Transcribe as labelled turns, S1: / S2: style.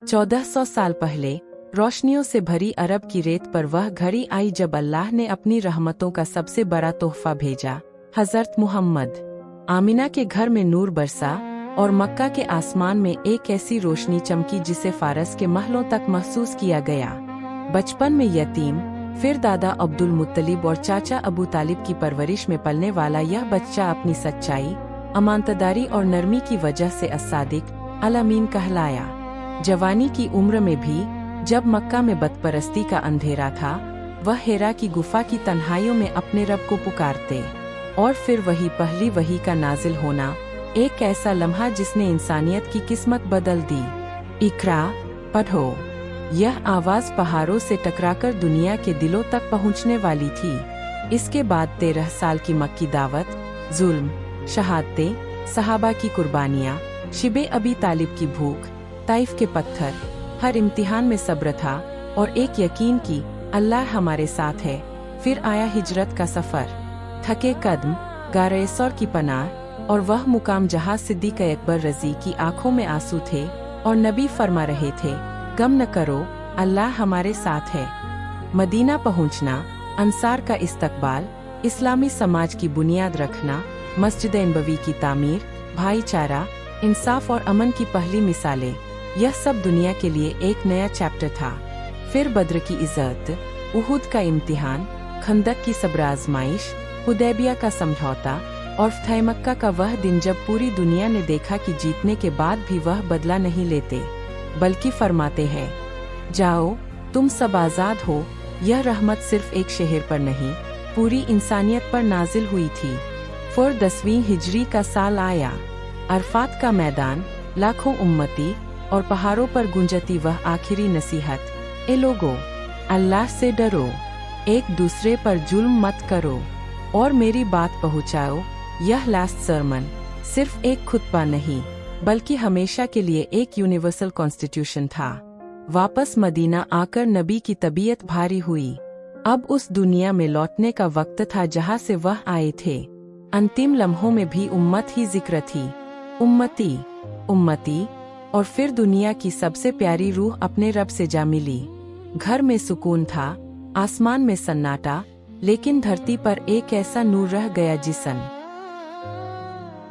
S1: 1400 साल पहले रोशनियों से भरी अरब की रेत पर वह घड़ी आई जब अल्लाह ने अपनी रहमतों का सबसे बड़ा तोहफा भेजा, हज़रत मुहम्मद। आमिना के घर में नूर बरसा और मक्का के आसमान में एक ऐसी रोशनी चमकी जिसे फारस के महलों तक महसूस किया गया। बचपन में यतीम, फिर दादा अब्दुल मुत्तलिब और चाचा अबू तालिब की परवरिश में पलने वाला यह बच्चा अपनी सच्चाई, अमानतदारी और नरमी की वजह से अस्सादिक अल अमीन कहलाया। जवानी की उम्र में भी जब मक्का में बदपरस्ती का अंधेरा था, वह हेरा की गुफा की तन्हाइयों में अपने रब को पुकारते। और फिर वही पहली वही का नाजिल होना, एक ऐसा लम्हा जिसने इंसानियत की किस्मत बदल दी। इकरा, पढ़ो। यह आवाज़ पहाड़ों से टकराकर दुनिया के दिलों तक पहुंचने वाली थी। इसके बाद 13 साल की मक्की दावत, जुल्म, शहादतें, सहाबा की कुर्बानियाँ, शिबे अबी तालिब की भूख, ताइफ के पत्थर, हर इम्तिहान में सब्र था और एक यकीन की अल्लाह हमारे साथ है। फिर आया हिजरत का सफ़र, थके कदम, गारे सौर की पनाह और वह मुकाम जहाँ सिद्दीक़ अकबर रज़ी की आंखों में आंसू थे और नबी फरमा रहे थे, गम न करो, अल्लाह हमारे साथ है। मदीना पहुँचना, अंसार का इस्तकबाल, इस्लामी समाज की बुनियाद रखना, मस्जिद नबवी की तामीर, भाईचारा, इंसाफ और अमन की पहली मिसालें, यह सब दुनिया के लिए एक नया चैप्टर था। फिर बद्र की इज़्ज़त, उहुद का इम्तिहान, खंदक की सब्र आजमाइश, हुदैबिया का समझौता और फतह मक्का का वह दिन जब पूरी दुनिया ने देखा कि जीतने के बाद भी वह बदला नहीं लेते, बल्कि फरमाते हैं, जाओ तुम सब आज़ाद हो। यह रहमत सिर्फ एक शहर पर नहीं, पूरी इंसानियत पर नाजिल हुई थी। फिर 10वीं हिजरी का साल आया। अरफात का मैदान, लाखों उम्मती और पहाड़ों पर गुंजती वह आखिरी नसीहत, ए लोगो, अल्लाह से डरो, एक दूसरे पर जुल्म मत करो और मेरी बात पहुँचाओ। यह लास्ट सरमन सिर्फ एक खुतबा नहीं, बल्कि हमेशा के लिए एक यूनिवर्सल कॉन्स्टिट्यूशन था। वापस मदीना आकर नबी की तबीयत भारी हुई। अब उस दुनिया में लौटने का वक्त था जहाँ से वह आए थे। अंतिम लम्हों में भी उम्मत ही जिक्र थी, उम्मती, उम्मती। और फिर दुनिया की सबसे प्यारी रूह अपने रब से जा मिली। घर में सुकून था, आसमान में सन्नाटा, लेकिन धरती पर एक ऐसा नूर रह गया जिसन